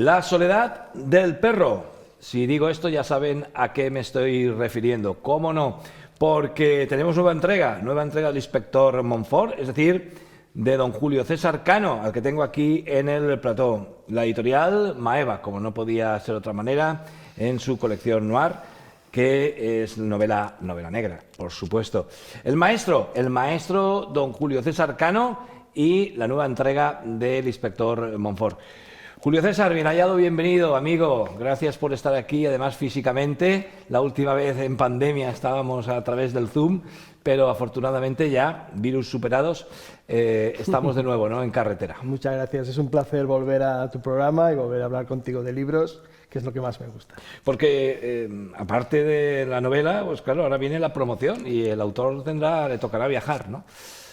La soledad del perro. Si digo esto ya saben a qué me estoy refiriendo. ¿Cómo no? Porque tenemos nueva entrega del Inspector Montfort, es decir, de don Julio César Cano, al que tengo aquí en el plató. La editorial Maeva, como no podía ser de otra manera, en su colección Noir, que es novela negra, por supuesto. El maestro don Julio César Cano y la nueva entrega del Inspector Montfort. Julio César, bien hallado, bienvenido, amigo. Gracias por estar aquí, además físicamente. La última vez en pandemia estábamos a través del Zoom, pero afortunadamente ya, virus superados, estamos de nuevo, ¿no?, en carretera. Muchas gracias, es un placer volver a tu programa y volver a hablar contigo de libros, que es lo que más me gusta. Porque aparte de la novela, pues claro, ahora viene la promoción y el autor le tocará viajar, ¿no?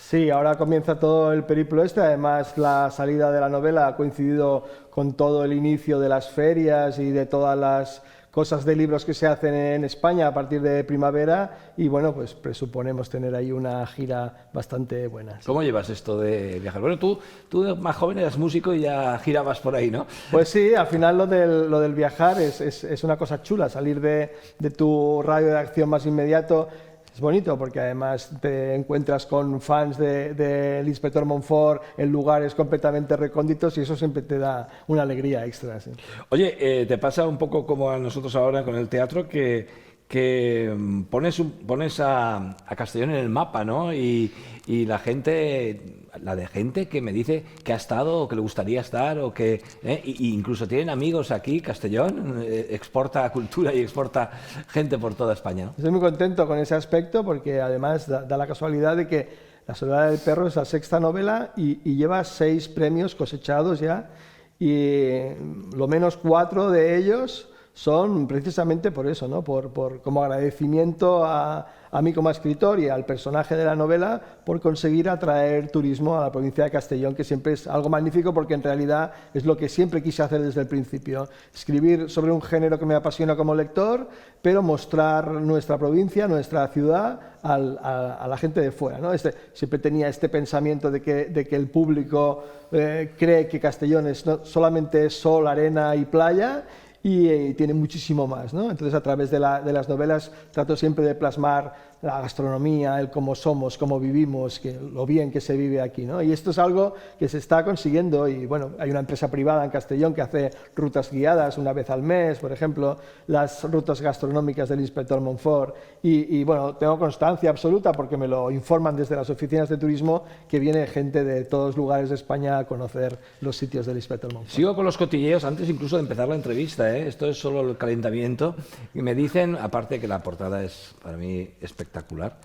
Sí, ahora comienza todo el periplo este, además la salida de la novela ha coincidido con todo el inicio de las ferias y de todas las cosas de libros que se hacen en España a partir de primavera y bueno, pues presuponemos tener ahí una gira bastante buena. ¿Cómo llevas esto de viajar? Bueno, tú más joven eras músico y ya girabas por ahí, ¿no? Pues sí, al final lo del viajar es una cosa chula, salir de tu radio de acción más inmediato. Es bonito porque además te encuentras con fans del Inspector Montfort en lugares completamente recónditos y eso siempre te da una alegría extra. Sí. Oye, te pasa un poco como a nosotros ahora con el teatro que pones a Castellón en el mapa, ¿no? Y la de gente que me dice que ha estado o que le gustaría estar o que incluso tienen amigos aquí. Castellón exporta cultura y exporta gente por toda España, ¿no? Estoy muy contento con ese aspecto porque además da la casualidad de que La soledad del perro es la sexta novela y lleva 6 premios cosechados ya y lo menos 4 de ellos son precisamente por eso, ¿no? Como agradecimiento a mí como escritor y al personaje de la novela por conseguir atraer turismo a la provincia de Castellón, que siempre es algo magnífico porque en realidad es lo que siempre quise hacer desde el principio, escribir sobre un género que me apasiona como lector, pero mostrar nuestra provincia, nuestra ciudad a la gente de fuera, ¿no? Siempre tenía este pensamiento de que el público cree que Castellón solamente es sol, arena y playa, y tiene muchísimo más, ¿no? Entonces, a través de las novelas trato siempre de plasmar la gastronomía, el cómo somos, cómo vivimos, lo bien que se vive aquí, ¿no? Y esto es algo que se está consiguiendo y, bueno, hay una empresa privada en Castellón que hace rutas guiadas una vez al mes, por ejemplo, las rutas gastronómicas del Inspector Montfort y bueno, tengo constancia absoluta porque me lo informan desde las oficinas de turismo que viene gente de todos lugares de España a conocer los sitios del Inspector Montfort. Sigo con los cotilleos antes incluso de empezar la entrevista, ¿eh? Esto es solo el calentamiento y me dicen, aparte que la portada es para mí espectacular,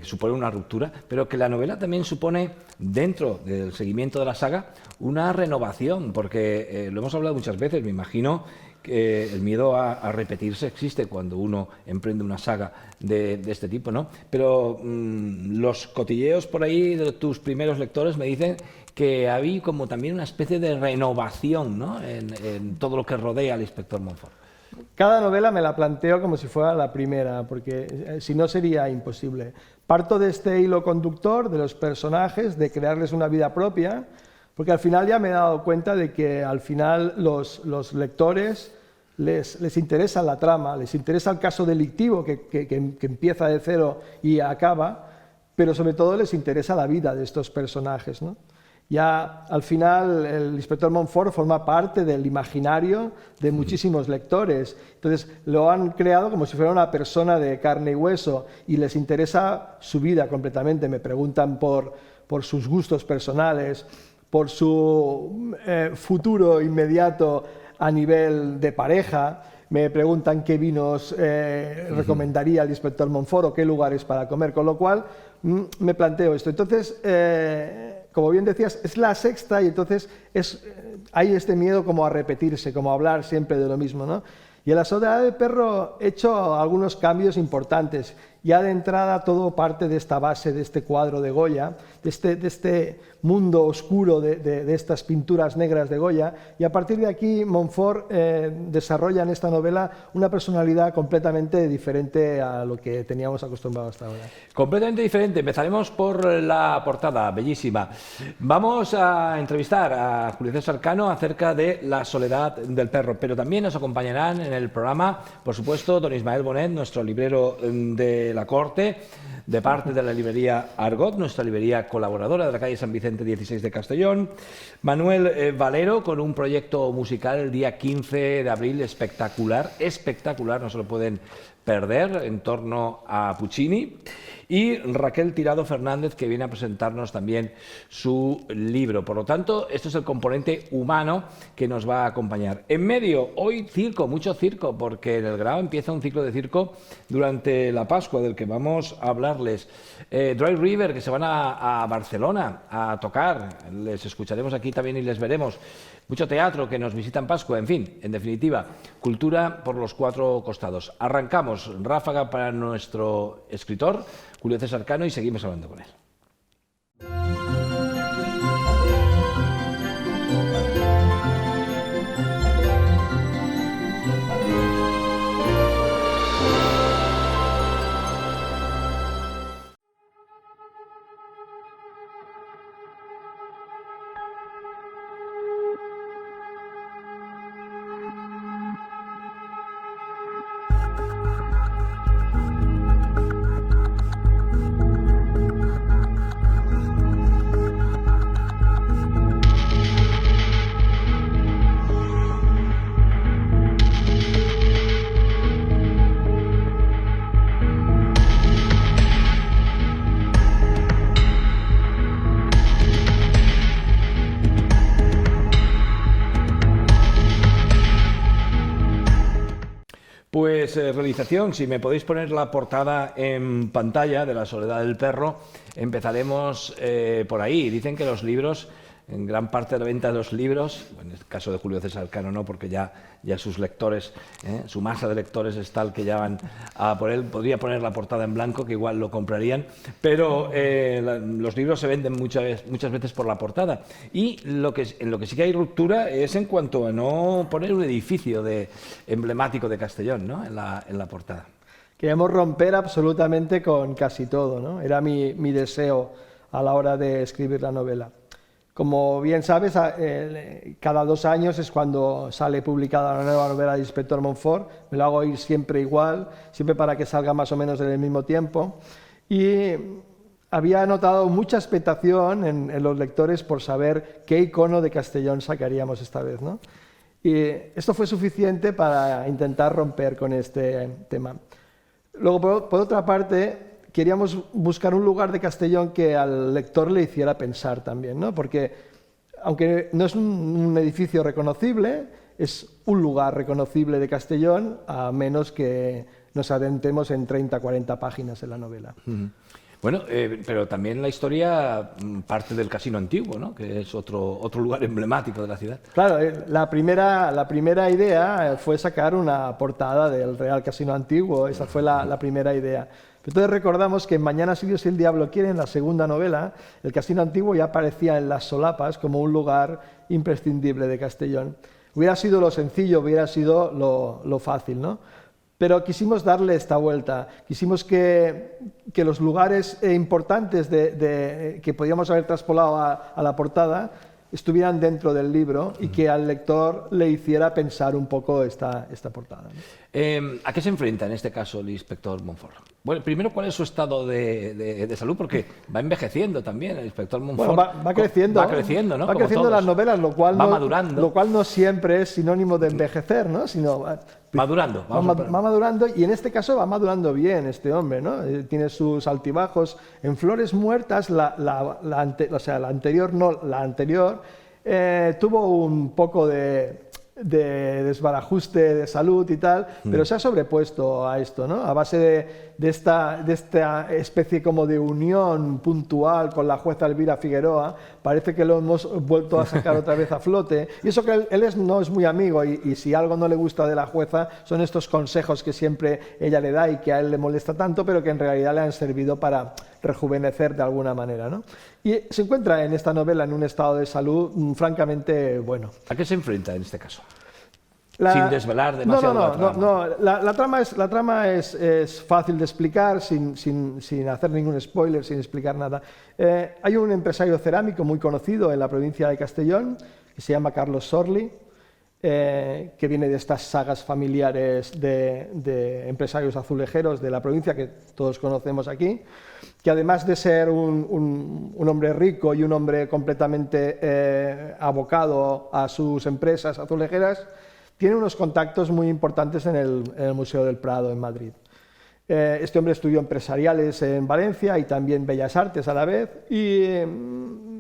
supone una ruptura, pero que la novela también supone, dentro del seguimiento de la saga, una renovación, porque lo hemos hablado muchas veces, me imagino que el miedo a repetirse existe cuando uno emprende una saga de este tipo, ¿no? Pero los cotilleos por ahí de tus primeros lectores me dicen que había como también una especie de renovación, ¿no?, en todo lo que rodea al Inspector Montfort. Cada novela me la planteo como si fuera la primera, porque si no sería imposible. Parto de este hilo conductor, de los personajes, de crearles una vida propia, porque al final ya me he dado cuenta de que al final los lectores les interesa la trama, les interesa el caso delictivo que empieza de cero y acaba, pero sobre todo les interesa la vida de estos personajes, ¿no? Ya al final el Inspector Montfort forma parte del imaginario de muchísimos lectores, entonces lo han creado como si fuera una persona de carne y hueso y les interesa su vida completamente, me preguntan por sus gustos personales, por su futuro inmediato a nivel de pareja, me preguntan qué vinos recomendaría el Inspector Montfort o qué lugares para comer, con lo cual me planteo esto. Entonces, como bien decías, es la sexta y entonces hay este miedo como a repetirse, como a hablar siempre de lo mismo, ¿no? Y en La soledad del perro he hecho algunos cambios importantes ya de entrada todo parte de esta base, de este cuadro de Goya, de este mundo oscuro de estas pinturas negras de Goya, y a partir de aquí Montfort desarrolla en esta novela una personalidad completamente diferente a lo que teníamos acostumbrado hasta ahora. Completamente diferente. Empezaremos por la portada, bellísima. Vamos a entrevistar a Julio César Cano acerca de La soledad del perro, pero también nos acompañarán en el programa, por supuesto, don Ismael Bonet, nuestro librero de la corte, de parte de la librería Argot, nuestra librería colaboradora de la calle San Vicente 16 de Castellón, Manuel Valero con un proyecto musical el día 15 de abril espectacular, espectacular, no se lo pueden perder, en torno a Puccini, y Raquel Tirado Fernández, que viene a presentarnos también su libro. Por lo tanto, esto es el componente humano que nos va a acompañar. En medio, hoy circo, mucho circo, porque en el Grao empieza un ciclo de circo durante la Pascua, del que vamos a hablarles. Dry River, que se van a Barcelona a tocar, les escucharemos aquí también y les veremos. Mucho teatro que nos visita en Pascua, en fin, en definitiva, cultura por los cuatro costados. Arrancamos, ráfaga para nuestro escritor, Julio César Cano, y seguimos hablando con él. Pues realización, si me podéis poner la portada en pantalla de La soledad del perro, empezaremos por ahí. Dicen que los libros, en gran parte de la venta de los libros, en el caso de Julio César Cano no, porque ya sus lectores, su masa de lectores es tal que ya van a por él. Podría poner la portada en blanco, que igual lo comprarían, pero los libros se venden muchas veces por la portada. Y en lo que sí que hay ruptura es en cuanto a no poner un edificio emblemático de Castellón, ¿no?, en la portada. Queríamos romper absolutamente con casi todo, ¿no? Era mi deseo a la hora de escribir la novela. Como bien sabes, cada 2 años es cuando sale publicada la nueva novela de Inspector Montfort. Me lo hago ir siempre igual, siempre para que salga más o menos en el mismo tiempo. Y había notado mucha expectación en los lectores por saber qué icono de Castellón sacaríamos esta vez, ¿no? Y esto fue suficiente para intentar romper con este tema. Luego, por otra parte, queríamos buscar un lugar de Castellón que al lector le hiciera pensar también, ¿no? Porque, aunque no es un edificio reconocible, es un lugar reconocible de Castellón, a menos que nos adentremos en 30 o 40 páginas en la novela. Bueno, pero también la historia parte del Casino Antiguo, ¿no?, que es otro lugar emblemático de la ciudad. Claro, la primera idea fue sacar una portada del Real Casino Antiguo, esa fue la primera idea. Entonces recordamos que en Mañana si Dios y el Diablo quieren, la segunda novela, el Casino Antiguo ya aparecía en las solapas como un lugar imprescindible de Castellón. Hubiera sido lo sencillo, hubiera sido lo fácil, ¿no? Pero quisimos darle esta vuelta, quisimos que los lugares importantes que podíamos haber traspolado a la portada estuvieran dentro del libro y que al lector le hiciera pensar un poco esta portada, ¿no? ¿A qué se enfrenta en este caso el inspector Montfort? Bueno, primero, ¿cuál es su estado de salud? Porque va envejeciendo también el inspector Montfort. Bueno, va creciendo. Va creciendo, ¿no? Va creciendo las novelas, lo cual madurando. Lo cual no siempre es sinónimo de envejecer, ¿no? Sino madurando. Va madurando, y en este caso va madurando bien este hombre, ¿no? Tiene sus altibajos. En Flores Muertas, la anterior tuvo un poco de de desbarajuste de salud y tal, pero se ha sobrepuesto a esto, ¿no? A base de esta especie como de unión puntual con la jueza Elvira Figueroa, parece que lo hemos vuelto a sacar otra vez a flote, y eso que él no es muy amigo, y si algo no le gusta de la jueza son estos consejos que siempre ella le da y que a él le molesta tanto, pero que en realidad le han servido para rejuvenecer de alguna manera, ¿no? Y se encuentra en esta novela en un estado de salud francamente bueno. ¿A qué se enfrenta en este caso? Sin desvelar demasiado la trama. No. La trama es fácil de explicar sin hacer ningún spoiler, sin explicar nada. Hay un empresario cerámico muy conocido en la provincia de Castellón, que se llama Carlos Sorli, que viene de estas sagas familiares de empresarios azulejeros de la provincia que todos conocemos aquí, que además de ser un hombre rico y un hombre completamente abocado a sus empresas azulejeras, tiene unos contactos muy importantes en el Museo del Prado en Madrid. Este hombre estudió empresariales en Valencia y también Bellas Artes a la vez, y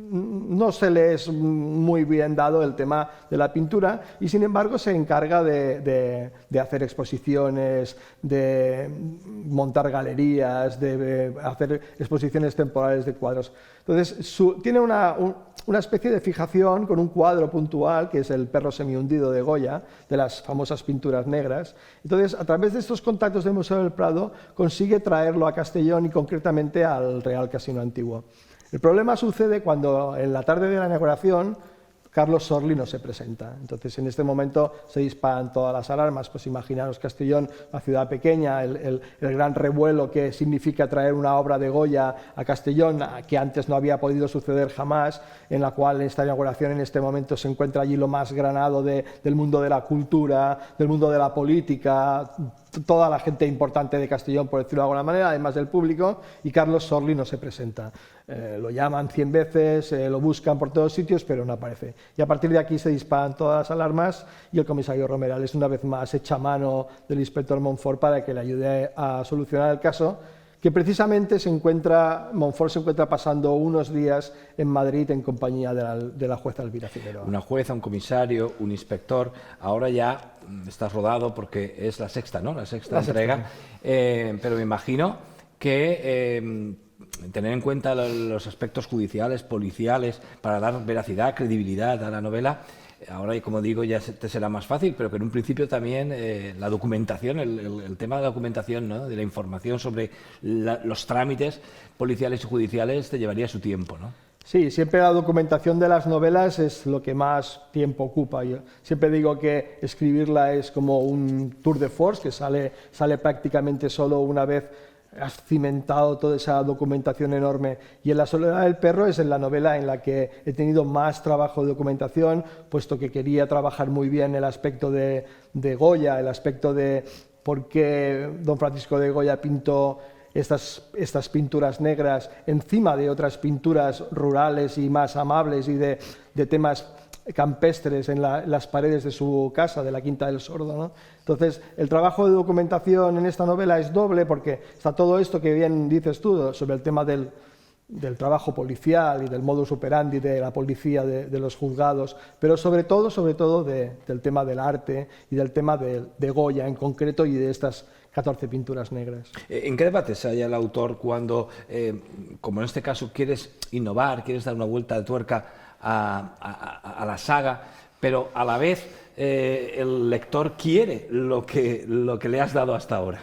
no se le es muy bien dado el tema de la pintura, y sin embargo se encarga de hacer exposiciones, de montar galerías, de hacer exposiciones temporales de cuadros. Entonces tiene una especie de fijación con un cuadro puntual, que es el Perro semihundido de Goya, de las famosas pinturas negras. Entonces, a través de estos contactos del Museo del Prado, consigue traerlo a Castellón y concretamente al Real Casino Antiguo. El problema sucede cuando en la tarde de la inauguración Carlos Sorli no se presenta. Entonces, en este momento se disparan todas las alarmas. Pues imaginaros Castellón, una ciudad pequeña, el gran revuelo que significa traer una obra de Goya a Castellón, que antes no había podido suceder jamás, en la cual en esta inauguración en este momento se encuentra allí lo más granado del mundo de la cultura, del mundo de la política, toda la gente importante de Castellón, por decirlo de alguna manera, además del público, y Carlos Sorli no se presenta. Lo llaman 100 veces, lo buscan por todos sitios, pero no aparece. Y a partir de aquí se disparan todas las alarmas y el comisario Romerales una vez más echa mano del inspector Montfort para que le ayude a solucionar el caso, que precisamente Montfort se encuentra pasando unos días en Madrid en compañía de la jueza Elvira Figueroa. Una jueza, un comisario, un inspector. Ahora ya estás rodado porque es la sexta, ¿no? La sexta entrega. Pero me imagino que tener en cuenta los aspectos judiciales, policiales, para dar veracidad, credibilidad a la novela, ahora, como digo, ya te será más fácil, pero que en un principio también la documentación, el tema de la documentación, ¿no? De la información sobre los trámites policiales y judiciales te llevaría su tiempo, ¿no? Sí, siempre la documentación de las novelas es lo que más tiempo ocupa. Yo siempre digo que escribirla es como un tour de force, que sale prácticamente solo una vez has cimentado toda esa documentación enorme. Y en La soledad del perro es en la novela en la que he tenido más trabajo de documentación, puesto que quería trabajar muy bien el aspecto de Goya, el aspecto de por qué don Francisco de Goya pintó estas pinturas negras encima de otras pinturas rurales y más amables y de temas campestres en las paredes de su casa, de la Quinta del Sordo, ¿no? Entonces, el trabajo de documentación en esta novela es doble, porque está todo esto que bien dices tú sobre el tema del trabajo policial y del modus operandi de la policía, de los juzgados, pero sobre todo del tema del arte y del tema de Goya en concreto y de estas 14 pinturas negras. ¿En qué debate se halla el autor cuando, como en este caso, quieres innovar, quieres dar una vuelta de tuerca a la saga, pero a la vez el lector quiere lo que le has dado hasta ahora?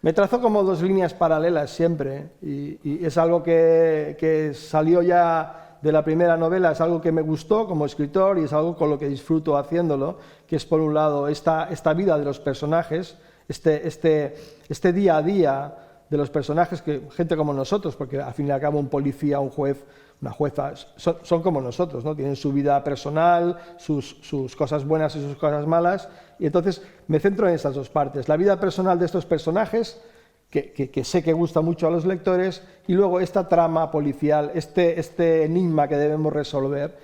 Me trazo como dos líneas paralelas siempre, y es algo que salió ya de la primera novela, es algo que me gustó como escritor y es algo con lo que disfruto haciéndolo, que es por un lado esta vida de los personajes, este día a día de los personajes, que gente como nosotros, porque al fin y al cabo un policía, un juez, una jueza, son como nosotros, ¿no? Tienen su vida personal, sus cosas buenas y sus cosas malas, y entonces me centro en estas dos partes, la vida personal de estos personajes, que sé que gusta mucho a los lectores, y luego esta trama policial, este enigma que debemos resolver,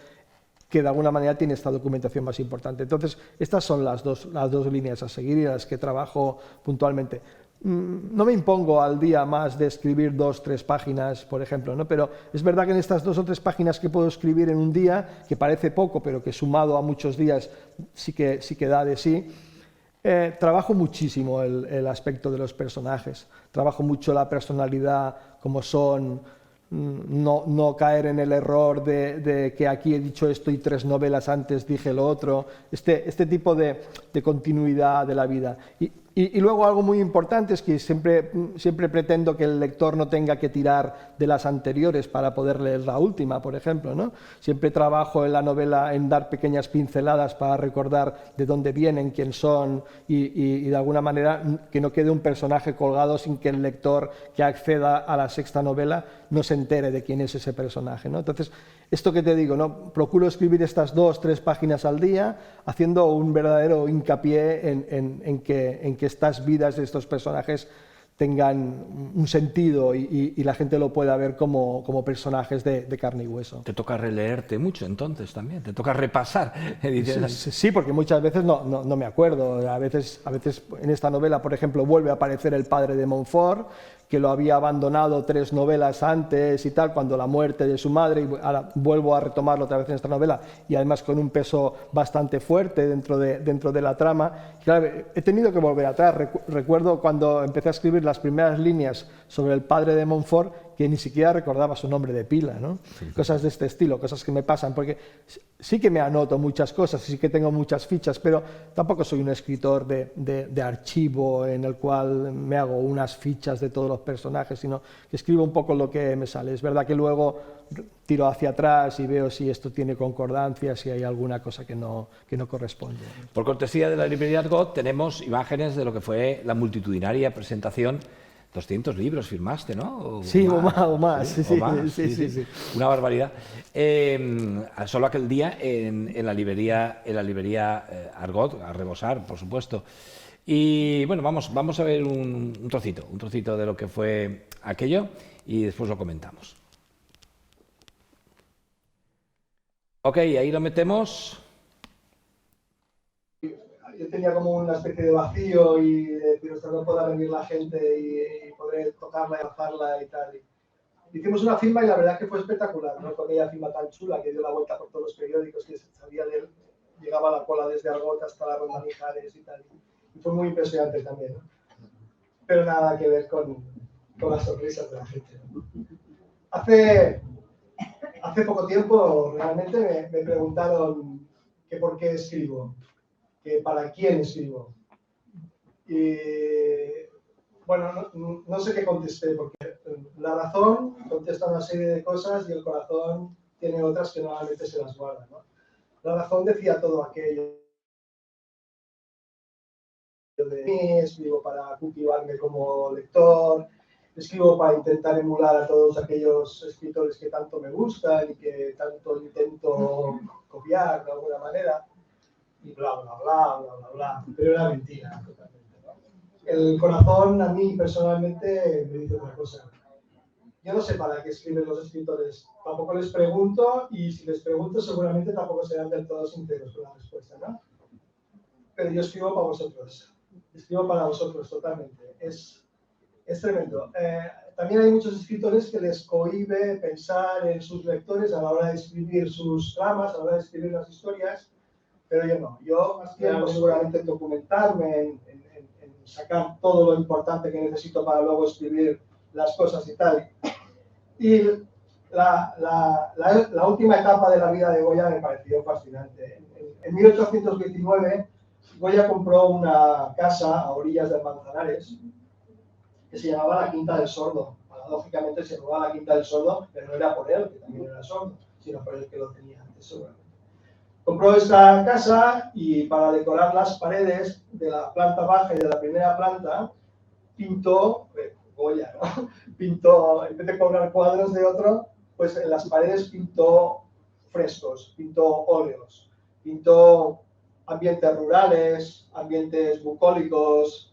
que de alguna manera tiene esta documentación más importante. Entonces, estas son las dos líneas a seguir y las que trabajo puntualmente. no me impongo al día más de escribir 2 o 3 páginas, por ejemplo, ¿no? Pero es verdad que en estas 2 o 3 páginas que puedo escribir en un día, que parece poco, pero que sumado a muchos días sí que da de sí, trabajo muchísimo el aspecto de los personajes, trabajo mucho la personalidad, como son, no caer en el error de que aquí he dicho esto y 3 novelas antes dije lo otro, este tipo de continuidad de la vida. Y luego algo muy importante es que siempre pretendo que el lector no tenga que tirar de las anteriores para poder leer la última, por ejemplo, ¿no? Siempre trabajo en la novela en dar pequeñas pinceladas para recordar de dónde vienen, quién son y de alguna manera que no quede un personaje colgado sin que el lector que acceda a la 6ª novela no se entere de quién es ese personaje, ¿no? Entonces, esto que te digo, ¿no? Procuro escribir estas 2 o 3 páginas al día, haciendo un verdadero hincapié en que estas vidas de estos personajes tengan un sentido y la gente lo pueda ver como personajes de carne y hueso. Te toca releerte mucho entonces también, te toca repasar. Sí, porque muchas veces no me acuerdo. A veces en esta novela, por ejemplo, vuelve a aparecer el padre de Montfort, que lo había abandonado 3 novelas antes y tal, cuando la muerte de su madre, y ahora vuelvo a retomarlo otra vez en esta novela, y además con un peso bastante fuerte dentro de la trama. Y claro, he tenido que volver atrás. Recuerdo cuando empecé a escribir las primeras líneas sobre el padre de Montfort, que ni siquiera recordaba su nombre de pila, ¿no? Sí. Cosas de este estilo, cosas que me pasan, porque sí que me anoto muchas cosas, sí que tengo muchas fichas, pero tampoco soy un escritor de archivo en el cual me hago unas fichas de todos los personajes, sino que escribo un poco lo que me sale. Es verdad que luego tiro hacia atrás y veo si esto tiene concordancia, si hay alguna cosa que no corresponde. Por cortesía de la librería Argot tenemos imágenes de lo que fue la multitudinaria presentación. 200 libros firmaste, ¿no? Sí, o más. Sí. Una barbaridad. Solo aquel día en la librería Argot, a rebosar, por supuesto. Y bueno, vamos a ver un trocito de lo que fue aquello y después lo comentamos. Ok, ahí lo metemos. Yo tenía como una especie de vacío y de decir, no pueda venir la gente y poder tocarla y abrazarla y tal. Hicimos una firma y la verdad que fue espectacular, ¿no? Con aquella firma tan chula que dio la vuelta por todos los periódicos, que sabía de él, llegaba la cola desde Argot hasta la Ronda Mijares y tal. Y fue muy impresionante también, ¿no? Pero nada que ver con las sonrisas de la gente, ¿no? Hace poco tiempo realmente me preguntaron que por qué escribo, que para quién escribo. Y bueno, no sé qué contesté, porque la razón contesta una serie de cosas y el corazón tiene otras que normalmente se las guarda, ¿no? La razón decía todo aquello de mí, escribo para cultivarme como lector, escribo para intentar emular a todos aquellos escritores que tanto me gustan y que tanto intento copiar de alguna manera, y bla, bla, bla, bla, bla, bla. Pero era mentira totalmente, ¿no? El corazón a mí personalmente me dice otra cosa. Yo no sé para qué escriben los escritores, tampoco les pregunto, y si les pregunto seguramente tampoco serán del todo sinceros con la respuesta, ¿no? Pero yo escribo para vosotros, escribo para vosotros totalmente, es tremendo. También hay muchos escritores que les cohíbe pensar en sus lectores a la hora de escribir sus tramas, a la hora de escribir las historias, pero yo no. Yo más tiempo seguramente en documentarme, en sacar todo lo importante que necesito para luego escribir las cosas y tal. Y la última etapa de la vida de Goya me pareció fascinante. En 1819, Goya compró una casa a orillas del Manzanares que se llamaba la Quinta del Sordo. Paradójicamente se llamaba la Quinta del Sordo, pero no era por él, que también era sordo, sino por el que lo tenía antes seguramente. Compró esta casa y para decorar las paredes de la planta baja y de la primera planta, pintó, Goya, ¿no? Pintó, en vez de colgar cuadros de otro, pues en las paredes pintó frescos, pintó óleos, pintó ambientes rurales, ambientes bucólicos,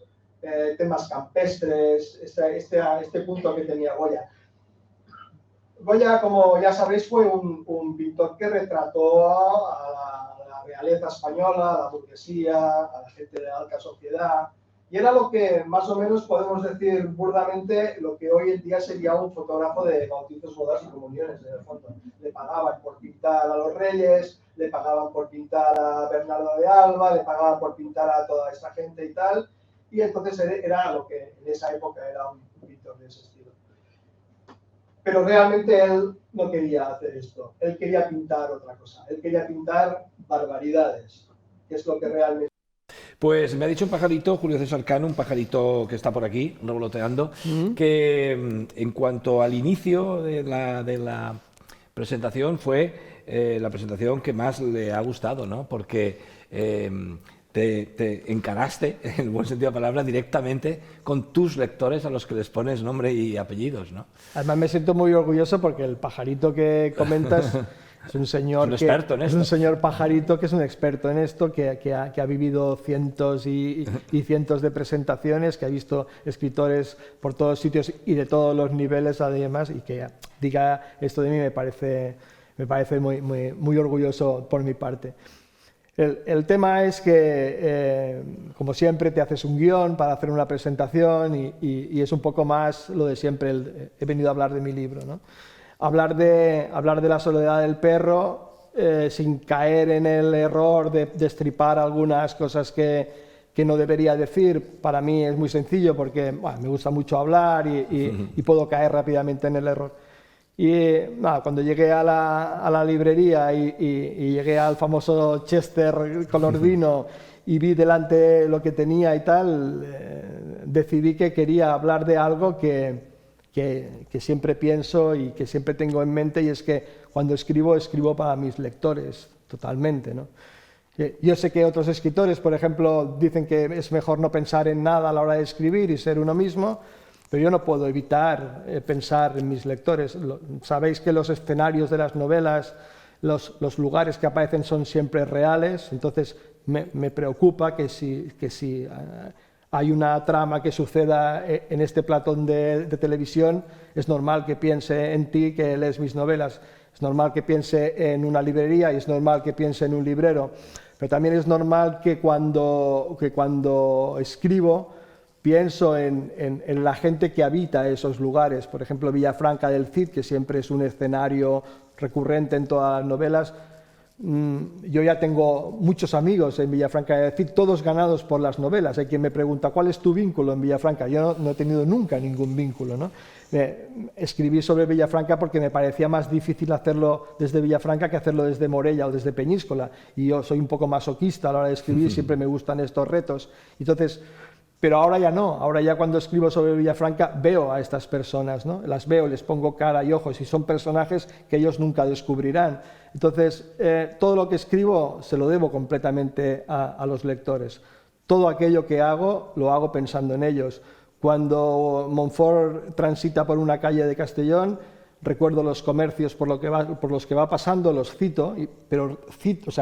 temas campestres, este punto que tenía Goya. Goya, como ya sabéis, fue un pintor que retrató a la realeza española, a la burguesía, a la gente de la alta sociedad, Y era lo que más o menos podemos decir burdamente lo que hoy en día sería un fotógrafo de bautizos, bodas y comuniones, en el fondo. Le pagaban por pintar a los reyes, le pagaban por pintar a Bernardo de Alba, le pagaban por pintar a toda esa gente y tal. Y entonces era lo que en esa época era un pintor de ese estilo. Pero realmente él no quería hacer esto. Él quería pintar otra cosa. Él quería pintar barbaridades, que es lo que realmente... Pues me ha dicho un pajarito, Julio César Cano, un pajarito que está por aquí, revoloteando, que en cuanto al inicio de la presentación fue la presentación que más le ha gustado, ¿no? Porque te encaraste, en el buen sentido de la palabra, directamente con tus lectores a los que les pones nombre y apellidos, ¿no? Además me siento muy orgulloso porque el pajarito que comentas... Es un señor, es un señor pajarito que es un experto en esto, que ha vivido cientos y cientos de presentaciones, que ha visto escritores por todos sitios y de todos los niveles además, y que diga esto de mí me parece muy orgulloso por mi parte. El tema es que, como siempre, te haces un guión para hacer una presentación y es un poco más lo de siempre, he venido a hablar de mi libro, ¿no? Hablar de la soledad del perro sin caer en el error de destripar algunas cosas que no debería decir, para mí es muy sencillo porque me gusta mucho hablar y puedo caer rápidamente en el error. Y cuando llegué a la librería y llegué al famoso Chester color vino y vi delante lo que tenía y tal, decidí que quería hablar de algo que siempre pienso y que siempre tengo en mente, y es que cuando escribo para mis lectores, totalmente, ¿no? Yo sé que otros escritores, por ejemplo, dicen que es mejor no pensar en nada a la hora de escribir y ser uno mismo, pero yo no puedo evitar pensar en mis lectores. Sabéis que los escenarios de las novelas, los lugares que aparecen son siempre reales, entonces me preocupa que si hay una trama que suceda en este platón de televisión, es normal que piense en ti que lees mis novelas, es normal que piense en una librería y es normal que piense en un librero, pero también es normal que cuando escribo pienso en la gente que habita esos lugares. Por ejemplo, Villafranca del Cid, que siempre es un escenario recurrente en todas las novelas. Yo ya tengo muchos amigos en Villafranca del Cid, todos ganados por las novelas. Hay quien me pregunta, ¿cuál es tu vínculo en Villafranca? Yo no he tenido nunca ningún vínculo, ¿no? Escribí sobre Villafranca porque me parecía más difícil hacerlo desde Villafranca que hacerlo desde Morella o desde Peñíscola. Y yo soy un poco masoquista a la hora de escribir, siempre me gustan estos retos. Entonces, pero ahora ya no, ahora ya cuando escribo sobre Villafranca veo a estas personas, ¿no? Las veo, les pongo cara y ojos y son personajes que ellos nunca descubrirán. Entonces, todo lo que escribo se lo debo completamente a los lectores. Todo aquello que hago, lo hago pensando en ellos. Cuando Montfort transita por una calle de Castellón, recuerdo los comercios por los que va pasando, los cito,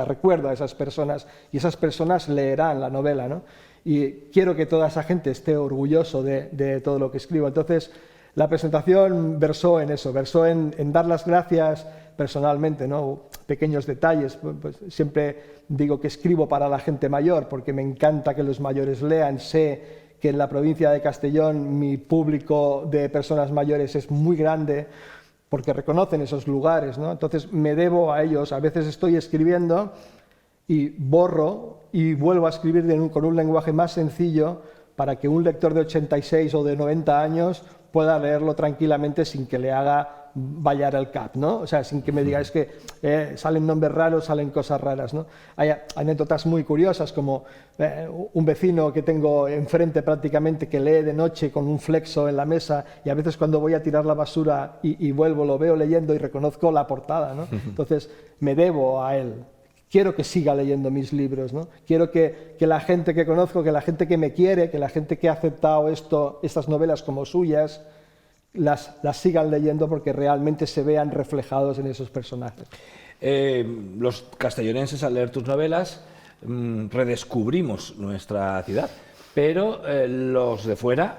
recuerdo a esas personas y esas personas leerán la novela, ¿no? Y quiero que toda esa gente esté orgulloso de todo lo que escribo. Entonces, la presentación versó en eso, versó en dar las gracias personalmente, ¿no? Pequeños detalles. Pues siempre digo que escribo para la gente mayor porque me encanta que los mayores lean. Sé que en la provincia de Castellón mi público de personas mayores es muy grande porque reconocen esos lugares, ¿no? Entonces me debo a ellos. A veces estoy escribiendo y borro y vuelvo a escribir con un lenguaje más sencillo para que un lector de 86 o de 90 años pueda leerlo tranquilamente sin que le haga vallar el cap, ¿no? O sea, sin que me diga, es que salen nombres raros, salen cosas raras, ¿no? Hay anécdotas muy curiosas, como un vecino que tengo enfrente prácticamente que lee de noche con un flexo en la mesa, y a veces cuando voy a tirar la basura y vuelvo, lo veo leyendo y reconozco la portada, ¿no? Entonces, me debo a él. Quiero que siga leyendo mis libros, ¿no? Quiero que la gente que conozco, que la gente que me quiere, que la gente que ha aceptado estas novelas como suyas, las sigan leyendo porque realmente se vean reflejados en esos personajes. Los castellonenses, al leer tus novelas, redescubrimos nuestra ciudad, pero los de fuera,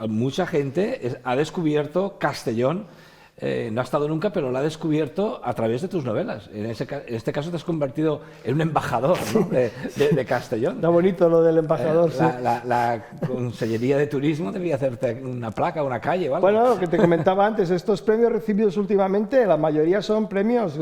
mucha gente ha descubierto Castellón no ha estado nunca, pero lo ha descubierto a través de tus novelas. En este caso te has convertido en un embajador, ¿no? de Castellón. Está bonito lo del embajador, sí. La Consellería de Turismo debería hacerte una placa, una calle o algo. Bueno, lo que te comentaba antes, estos premios recibidos últimamente, la mayoría son premios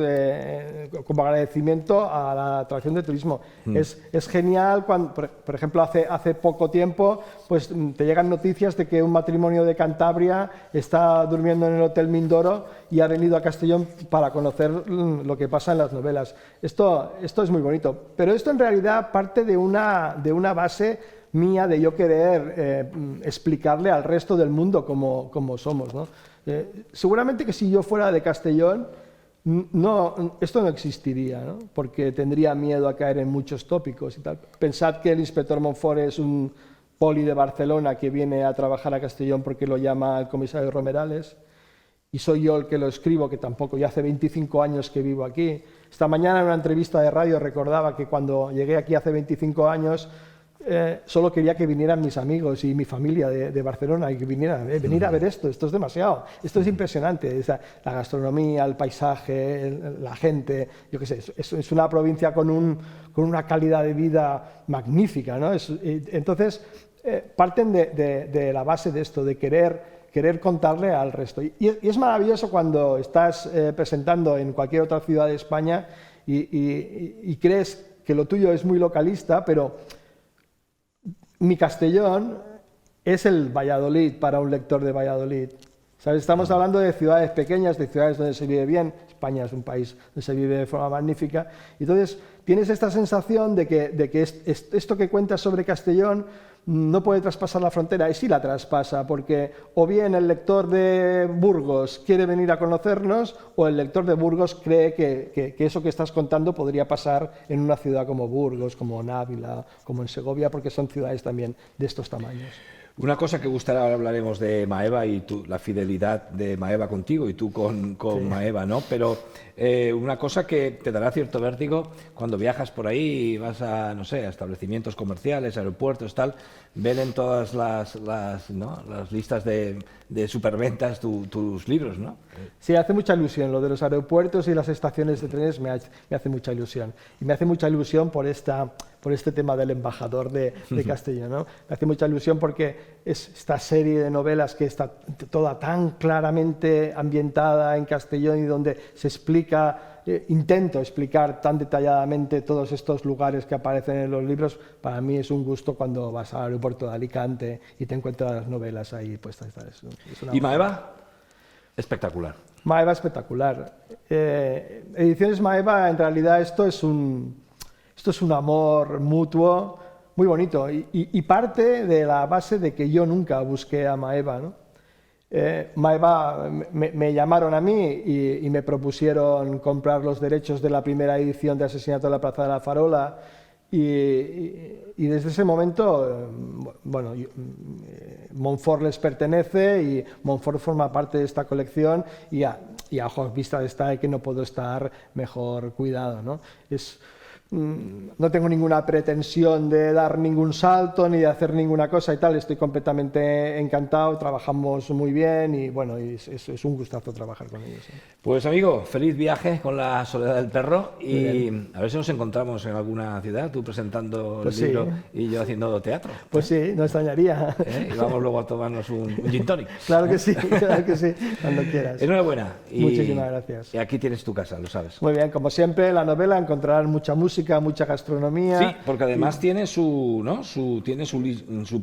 como agradecimiento a la atracción de turismo. Es genial cuando, por ejemplo, hace poco tiempo, pues te llegan noticias de que un matrimonio de Cantabria está durmiendo en el Hotel Mindoro y ha venido a Castellón para conocer lo que pasa en las novelas. Esto es muy bonito, pero esto en realidad parte de una base mía de yo querer explicarle al resto del mundo cómo somos, ¿no? Seguramente que si yo fuera de Castellón, esto no existiría, ¿no? Porque tendría miedo a caer en muchos tópicos y tal. Pensad que el inspector Montfort es un poli de Barcelona que viene a trabajar a Castellón porque lo llama el comisario Romerales, y soy yo el que lo escribo, que tampoco, ya hace 25 años que vivo aquí. Esta mañana en una entrevista de radio recordaba que cuando llegué aquí hace 25 años solo quería que vinieran mis amigos y mi familia de Barcelona y que vinieran, venir a ver esto es demasiado, esto es impresionante, la gastronomía, el paisaje, la gente, yo qué sé, es una provincia con una calidad de vida magnífica, ¿no? Entonces, parten de la base de esto, de querer contarle al resto. Y es maravilloso cuando estás presentando en cualquier otra ciudad de España y crees que lo tuyo es muy localista, pero mi Castellón es el Valladolid para un lector de Valladolid. ¿Sabes? Estamos hablando de ciudades pequeñas, de ciudades donde se vive bien. España es un país donde se vive de forma magnífica. Entonces, tienes esta sensación de que esto que cuentas sobre Castellón no puede traspasar la frontera, y sí la traspasa, porque o bien el lector de Burgos quiere venir a conocernos, o el lector de Burgos cree que eso que estás contando podría pasar en una ciudad como Burgos, como en Ávila, como en Segovia, porque son ciudades también de estos tamaños. Una cosa que gustará, ahora hablaremos de Maeva y la fidelidad de Maeva contigo y tú con sí. Maeva, ¿no? Pero una cosa que te dará cierto vértigo cuando viajas por ahí y vas a, no sé, a establecimientos comerciales, aeropuertos, tal, ven en todas las listas de superventas tus libros, ¿no? Sí, hace mucha ilusión. Lo de los aeropuertos y las estaciones de trenes me hace mucha ilusión. Y me hace mucha ilusión por este tema del embajador de Castellón, ¿no? Me hace mucha ilusión porque es esta serie de novelas que está toda tan claramente ambientada en Castellón y donde se explica, intento explicar tan detalladamente todos estos lugares que aparecen en los libros. Para mí es un gusto cuando vas al aeropuerto de Alicante y te encuentras las novelas ahí puestas. ¿Y Maeva? Espectacular. Maeva espectacular. Ediciones Maeva, en realidad esto es un amor mutuo muy bonito y parte de la base de que yo nunca busqué a Maeva, ¿no? Maeva me llamaron a mí y me propusieron comprar los derechos de la primera edición de Asesinato en la Plaza de la Farola y desde ese momento, bueno, Montfort les pertenece y Montfort forma parte de esta colección y a ojos vistas está que no puedo estar mejor cuidado, ¿no? No tengo ninguna pretensión de dar ningún salto ni de hacer ninguna cosa y tal, estoy completamente encantado, trabajamos muy bien y bueno, es un gustazo trabajar con ellos. Pues amigo, feliz viaje con La Soledad del Perro y a ver si nos encontramos en alguna ciudad, tú presentando el libro y yo haciendo teatro. Pues sí, no extrañaría. Y vamos luego a tomarnos un gin tonic. Claro que sí, cuando quieras. Enhorabuena. Muchísimas gracias. Y aquí tienes tu casa, lo sabes. Muy bien, como siempre, en la novela encontrarás mucha música, mucha gastronomía. Sí, porque además tiene su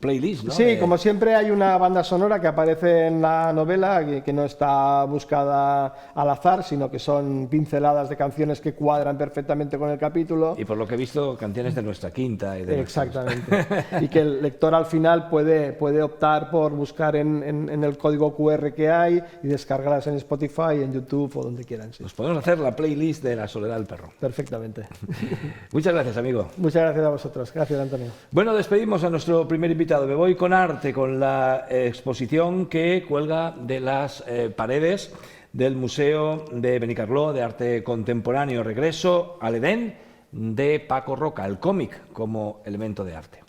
playlist, ¿no? Sí, como siempre hay una banda sonora que aparece en la novela que no está buscada al azar, sino que son pinceladas de canciones que cuadran perfectamente con el capítulo. Y por lo que he visto, canciones de nuestra quinta. Y de exactamente. Y que el lector al final puede optar por buscar en el código QR que hay y descargarlas en Spotify, en YouTube o donde quieran. Sí. Nos podemos hacer la playlist de La Soledad del Perro. Perfectamente. Muchas gracias, amigo. Muchas gracias a vosotros. Gracias, Antonio. Bueno, despedimos a nuestro primer invitado. Me voy con arte, con la exposición que cuelga de las paredes del Museo de Benicarló de Arte Contemporáneo. Regreso al Edén de Paco Roca, el cómic como elemento de arte.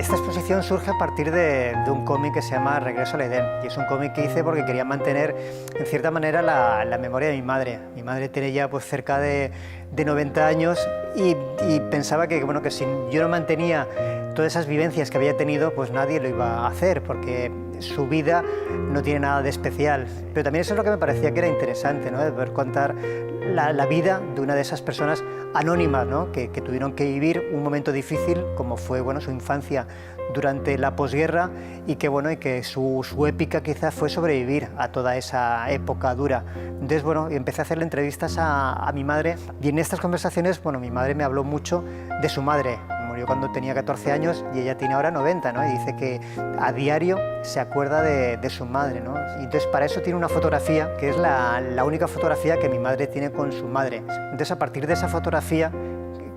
Esta exposición surge a partir de un cómic que se llama Regreso al Edén, y es un cómic que hice porque quería mantener en cierta manera la memoria de mi madre. Mi madre tiene ya pues cerca de 90 años y pensaba que, bueno, que si yo no mantenía todas esas vivencias que había tenido, pues nadie lo iba a hacer, porque su vida no tiene nada de especial. Pero también eso es lo que me parecía que era interesante, ¿no? De poder contar la vida de una de esas personas anónimas, ¿no? que tuvieron que vivir un momento difícil, como fue, bueno, su infancia durante la posguerra, y que, bueno, y que su épica quizás fue sobrevivir a toda esa época dura. Entonces, bueno, empecé a hacerle entrevistas a mi madre, y en estas conversaciones, bueno, mi madre me habló mucho de su madre. Murió cuando tenía 14 años y ella tiene ahora 90, ¿no? Y dice que a diario se acuerda de su madre, ¿no? Y entonces para eso tiene una fotografía, que es la única fotografía que mi madre tiene con su madre. Entonces a partir de esa fotografía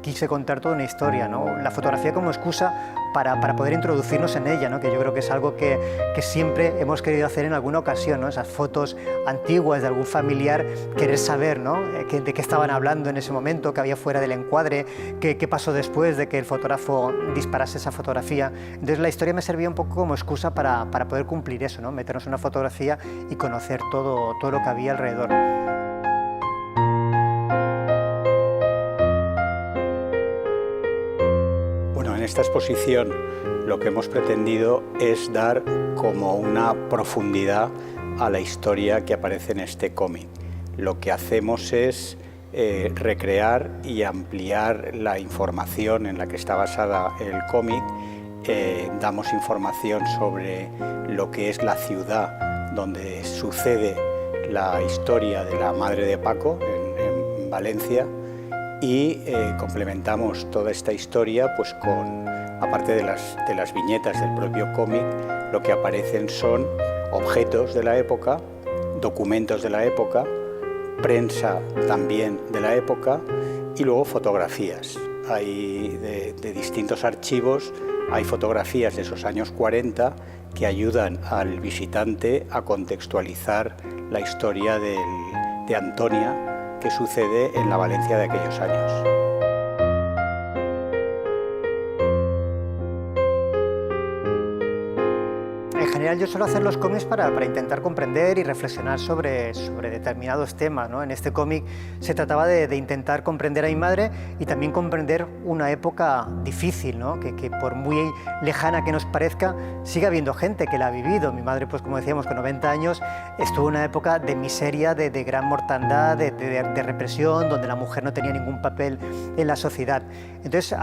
quise contar toda una historia, ¿no? La fotografía como excusa para poder introducirnos en ella, ¿no? Que yo creo que es algo que siempre hemos querido hacer en alguna ocasión, ¿no? Esas fotos antiguas de algún familiar, querer saber, ¿no? De qué estaban hablando en ese momento, qué había fuera del encuadre, qué pasó después de que el fotógrafo disparase esa fotografía. Entonces la historia me servía un poco como excusa para poder cumplir eso, ¿no? Meternos en una fotografía y conocer todo lo que había alrededor. En esta exposición lo que hemos pretendido es dar como una profundidad a la historia que aparece en este cómic. Lo que hacemos es recrear y ampliar la información en la que está basada el cómic. Damos información sobre lo que es la ciudad donde sucede la historia de la madre de Paco, en Valencia, y complementamos toda esta historia pues con, aparte de las viñetas del propio cómic, lo que aparecen son objetos de la época, documentos de la época, prensa también de la época y luego fotografías. Hay de distintos archivos, hay fotografías de esos años 40 que ayudan al visitante a contextualizar la historia de Antonia, que sucede en la Valencia de aquellos años. En general yo suelo hacer los cómics para intentar comprender y reflexionar sobre determinados temas, ¿no? En este cómic se trataba de intentar comprender a mi madre y también comprender una época difícil, ¿no? Que por muy lejana que nos parezca, sigue habiendo gente que la ha vivido. Mi madre, pues como decíamos, con 90 años, estuvo en una época de miseria, de gran mortandad, de represión, donde la mujer no tenía ningún papel en la sociedad. Entonces,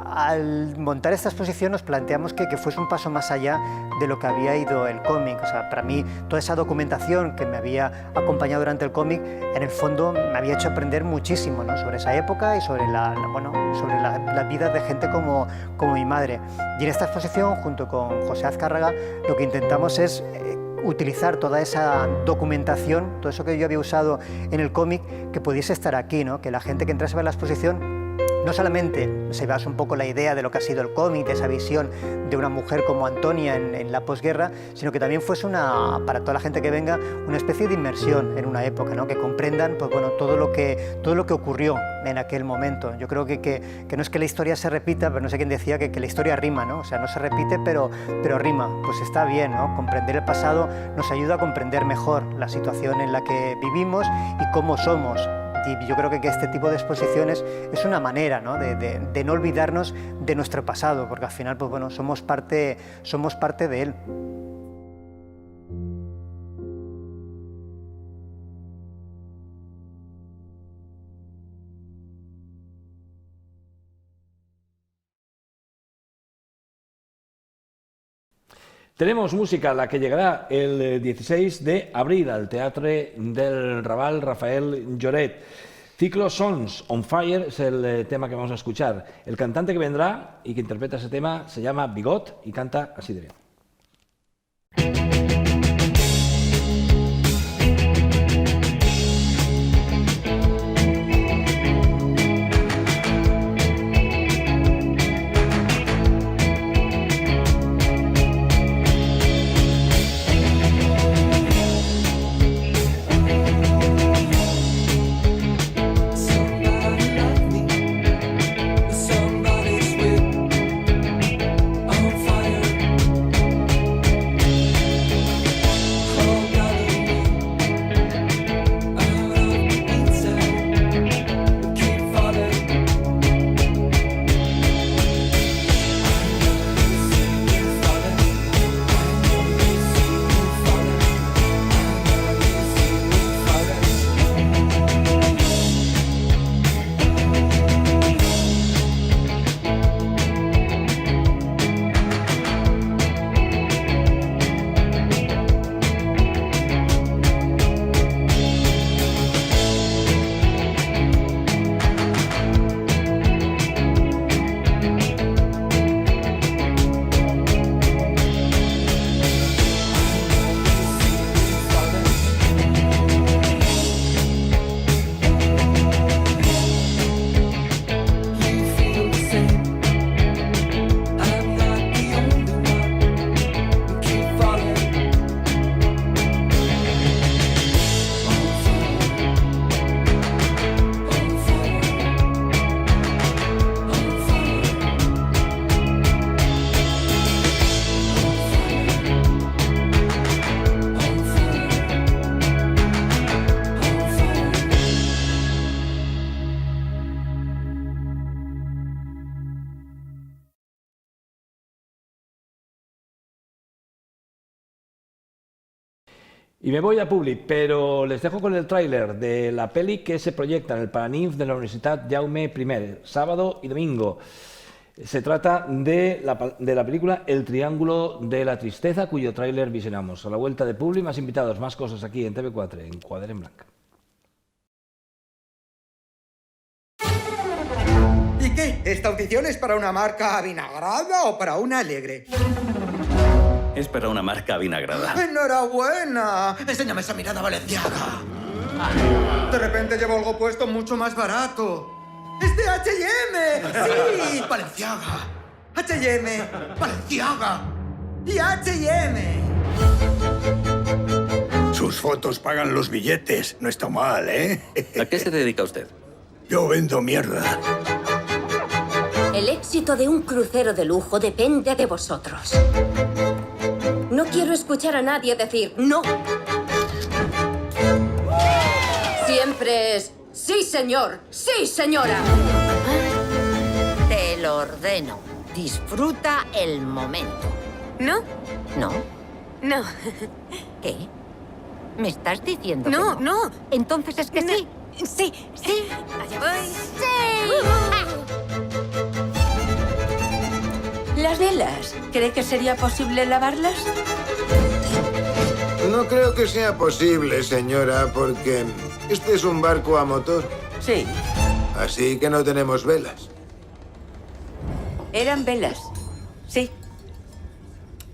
al montar esta exposición nos planteamos que fuese un paso más allá de lo que había ido el cómic. O sea, para mí toda esa documentación que me había acompañado durante el cómic, en el fondo me había hecho aprender muchísimo, ¿no? Sobre esa época y sobre la vida de gente como mi madre. Y en esta exposición, junto con José Azcárraga, lo que intentamos es utilizar toda esa documentación, todo eso que yo había usado en el cómic, que pudiese estar aquí, ¿no? Que la gente que entrase a ver la exposición no solamente se basa un poco la idea de lo que ha sido el cómic, de esa visión de una mujer como Antonia en la posguerra, sino que también fuese para toda la gente que venga, una especie de inmersión en una época, ¿no? Que comprendan pues, bueno, todo lo que ocurrió en aquel momento. Yo creo que no es que la historia se repita, pero no sé quién decía que la historia rima, ¿no? O sea, no se repite, pero rima. Pues está bien, ¿no? Comprender el pasado nos ayuda a comprender mejor la situación en la que vivimos y cómo somos. Y yo creo que este tipo de exposiciones es una manera, ¿no? de no olvidarnos de nuestro pasado, porque al final pues, bueno, somos parte de él. Tenemos música, la que llegará el 16 de abril al Teatre del Raval Rafael Lloret. Ciclo Songs on Fire es el tema que vamos a escuchar. El cantante que vendrá y que interpreta ese tema se llama Bigot y canta así de bien. Y me voy a Publi, pero les dejo con el tráiler de la peli que se proyecta en el Paraninf de la Universitat Jaume I, sábado y domingo. Se trata de la película El Triángulo de la Tristeza, cuyo tráiler visionamos. A la vuelta de Publi, más invitados, más cosas aquí en TV4, en Quadre en Blanc. ¿Y qué? ¿Esta audición es para una marca avinagrada o para una alegre? Es para una marca avinagrada. ¡Enhorabuena! Enséñame esa mirada valenciaga. De repente llevo algo puesto mucho más barato. ¡Es de H&M! ¡Sí! ¡Valenciaga! ¡H&M! ¡Valenciaga! ¡Y H&M! Sus fotos pagan los billetes. No está mal, ¿eh? ¿A qué se dedica usted? Yo vendo mierda. El éxito de un crucero de lujo depende de vosotros. No quiero escuchar a nadie decir no. Siempre es sí, señor, sí, señora. Te lo ordeno. Disfruta el momento. ¿No? ¿No? No. ¿Qué? ¿Me estás diciendo que No, no. Entonces es que No. sí. Sí. ¿Sí? Allá voy. Las velas, ¿cree que sería posible lavarlas? No creo que sea posible, señora, porque este es un barco a motor. Sí, Así que no tenemos velas. eran velas. Sí.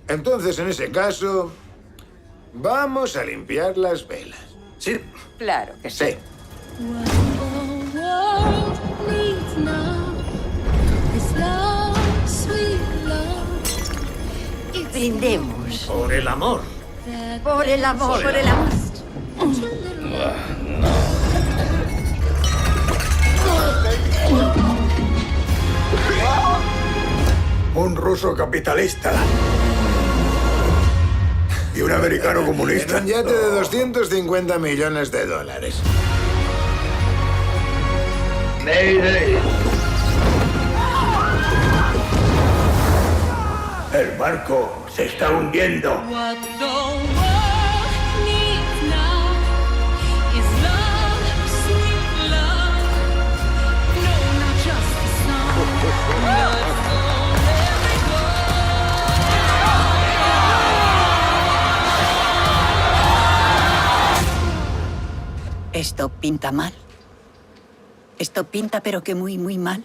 Entonces, en ese caso, vamos a limpiar las velas. Sí. Claro que sí. Sí. Brindemos. Por el amor. Por el amor. Por el amor. Un ruso capitalista. Y un americano En comunista. un yate de 250 millones de dólares. El barco se está hundiendo. Esto pinta mal. Esto pinta pero que muy, muy mal.